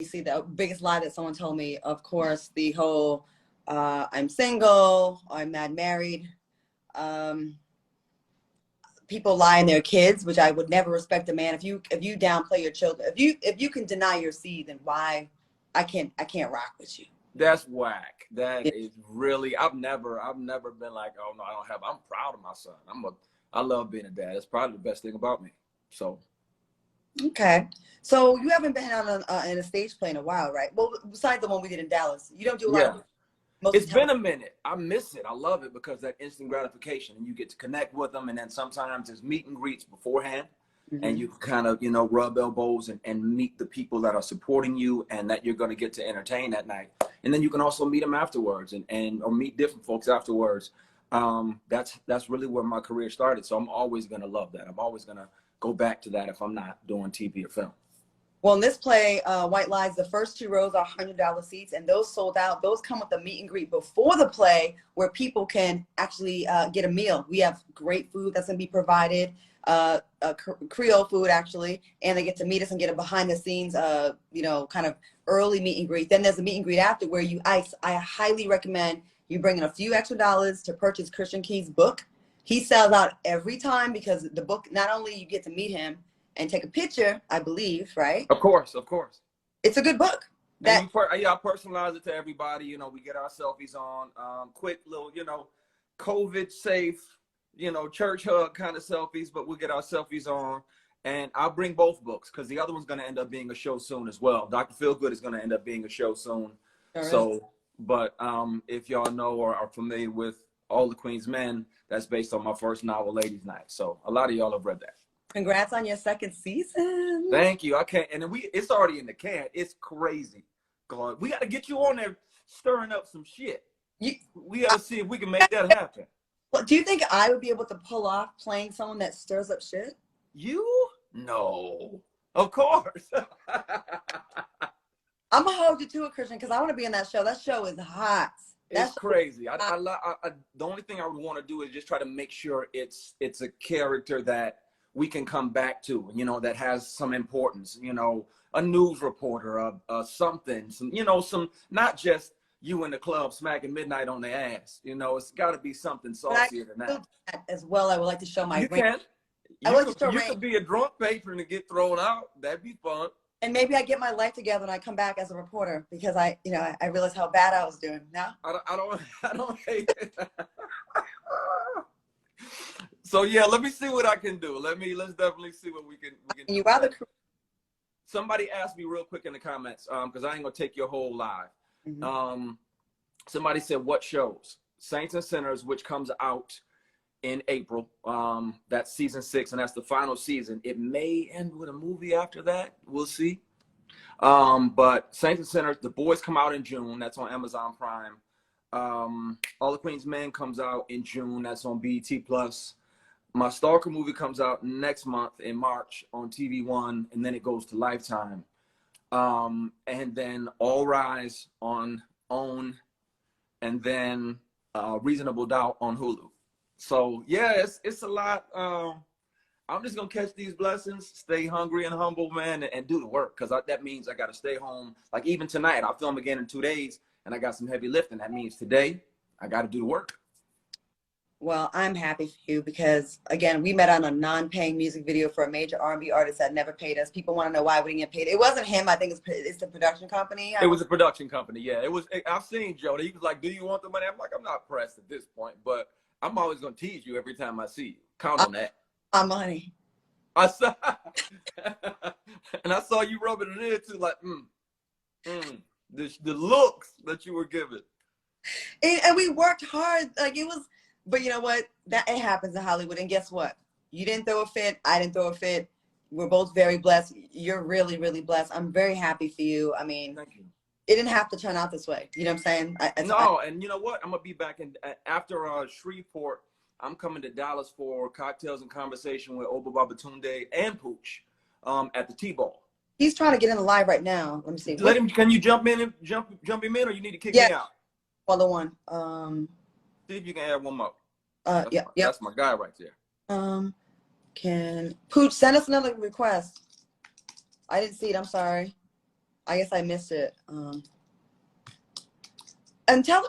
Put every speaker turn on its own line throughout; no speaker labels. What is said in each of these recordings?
see, the biggest lie that someone told me, of course, the whole I'm single, I'm not married. People lie in their kids, which I would never respect a man. If you downplay your children, if you can deny your seed, then why I can't rock with you.
That's whack. That is really, I've never been like, oh no, I'm proud of my son. I love being a dad. It's probably the best thing about me. So.
Okay. So you haven't been on in a stage play in a while, right? Well, besides the one we did in Dallas, you don't do a lot of
it's been a minute. I miss it. I love it because that instant gratification, and you get to connect with them, and then sometimes there's meet and greets beforehand, and you kind of, rub elbows and meet the people that are supporting you and that you're going to get to entertain that night. And then you can also meet them afterwards or meet different folks afterwards. That's really where my career started. So I'm always going to love that. I'm always going to go back to that if I'm not doing TV or film.
Well, in this play, White Lies, the first 2 rows are $100 seats, and those sold out. Those come with a meet and greet before the play where people can actually get a meal. We have great food that's going to be provided, Creole food, actually, and they get to meet us and get a behind-the-scenes, kind of early meet and greet. Then there's a meet and greet after where I highly recommend you bring in a few extra dollars to purchase Christian Key's book. He sells out every time because the book, not only you get to meet him and take a picture, I believe, right?
Of course.
It's a good book.
I personalize it to everybody. We get our selfies on, quick little, COVID safe, church hug kind of selfies, but we'll get our selfies on. And I'll bring both books because the other one's going to end up being a show soon as well. Dr. Feelgood is going to end up being a show soon. But if y'all know or are familiar with All the Queen's Men, that's based on my first novel, Ladies' Night. So a lot of y'all have read that.
Congrats on your 2nd season.
Thank you. I can't, and then it's already in the can. It's crazy. We got to get you on there stirring up some shit. We got to see if we can make that happen.
Well, do you think I would be able to pull off playing someone that stirs up shit?
You? No. Of course.
I'm going to hold you to it, Christian, because I want to be in that show. That show is hot.
It's crazy. The only thing I would want to do is just try to make sure it's a character that we can come back to, that has some importance, a news reporter, something, some, not just you in the club smacking midnight on the ass, it's got to be something saucier than that.
As well, I would like to show my
ring. You could be a drunk patron and get thrown out. That'd be fun.
And maybe I get my life together and I come back as a reporter because I realized how bad I was doing. No?
I don't hate it. So yeah, let me see what I can do. Let's definitely see what we can do.
You rather.
Somebody asked me real quick in the comments, because I ain't gonna take your whole live. Somebody said, what shows? Saints and Sinners, which comes out in April. That's season 6, and that's the final season. It may end with a movie after that. We'll see. But Saints and Sinners, The Boys come out in June. That's on Amazon Prime. All the Queen's Men comes out in June. That's on BET Plus. My Stalker movie comes out next month in March on TV One, and then it goes to Lifetime. And then All Rise on OWN, and then Reasonable Doubt on Hulu. So yeah, it's a lot. I'm just gonna catch these blessings, stay hungry and humble, man, and do the work, because that means I got to stay home. Like even tonight, I'll film again in 2 days, and I got some heavy lifting. That means today I got to do the work.
Well, I'm happy for you because, again, we met on a non-paying music video for a major R&B artist that never paid us. People want to know why we didn't get paid. It wasn't him. I think it's the production company.
It was a production company, yeah. It was. I've seen Joe. He was like, do you want the money? I'm like, I'm not pressed at this point, but I'm always going to tease you every time I see you. Count on that.
My money.
I saw, and I saw you rubbing it in too, like, the looks that you were giving.
And we worked hard. Like it was. But you know what? It happens in Hollywood. And guess what? You didn't throw a fit. I didn't throw a fit. We're both very blessed. You're really, really blessed. I'm very happy for you. I mean,
thank you.
It didn't have to turn out this way. You know what I'm saying?
And you know what? I'm going to be back after Shreveport. I'm coming to Dallas for Cocktails and Conversation with Oba Babatunde and Pooch at the T-Ball.
He's trying to get in the live right now. Let me see.
Let him. Can you jump in and jump him in, or you need to kick me out?
Follow one.
See if you can add one more.
Yeah.
That's my guy right there.
Can Pooch send us another request? I didn't see it. I'm sorry. I guess I missed it. And tell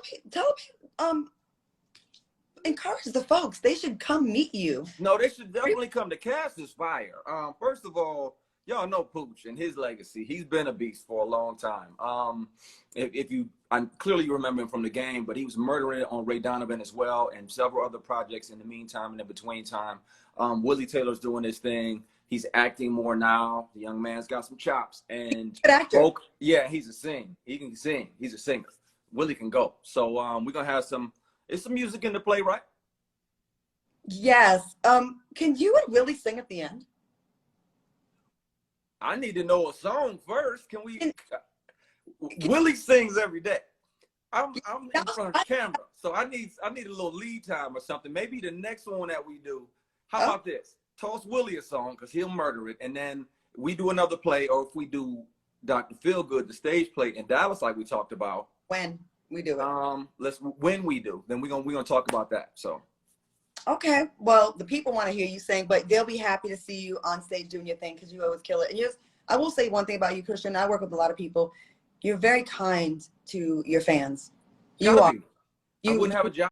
encourage the folks. They should come meet you.
No, they should definitely come to Cast This Fire. First of all, y'all know Pooch and his legacy. He's been a beast for a long time. I clearly remember him from the game, but he was murdering on Ray Donovan as well, and several other projects in the meantime and in between time. Willie Taylor's doing his thing. He's acting more now. The young man's got some chops, and
Good actor.
yeah, he's a sing. He can sing. He's a singer. Willie can go. So we're gonna have some. It's some music in the play, right?
Yes. Can you and Willie sing at the end?
I need to know a song first. Can we? Willie sings every day. I'm in front of the camera, so I need a little lead time or something. Maybe the next one that we do. How about this? Toss Willie a song because he'll murder it, and then we do another play, or if we do Dr. Feelgood, the stage play in Dallas, like we talked about.
When we do it.
When we do, then we're gonna talk about that. So.
Okay. Well, the people want to hear you sing, but they'll be happy to see you on stage doing your thing because you always kill it. And I will say one thing about you, Christian. I work with a lot of people. You're very kind to your fans. You are.
I wouldn't have a job